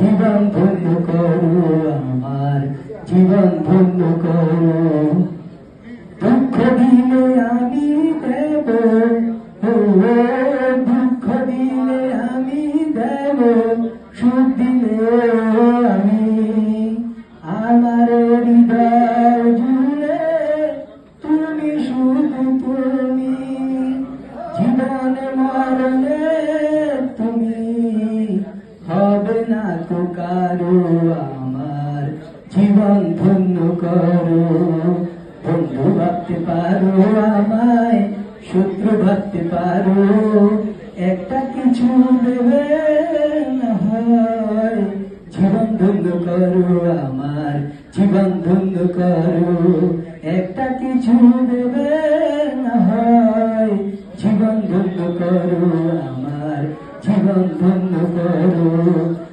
জীবন ধন্য করো আমার, জীবন ধন্য করো। দুঃখ দিলে আমি দেব, ও দুঃখ দিলে আমি দেব, সুখ দিলে আমি। আমার হৃদয় জুড়ে তুমি, শুধু তুমি, জীবন মরণে তুমি, হবে না তো কারো আমার, জীবন ধন্য করো। বন্ধু ভাবতে পারো আমায়, শত্রু ভাবতে পারো, একটা কিছু দেবে না হয়, জীবন ধন্য করো আমার, জীবন ধন্য করো। একটা কিছু দেবে না হয়, জীবন ধন্য করো আমার, জীবন ধন্য করো।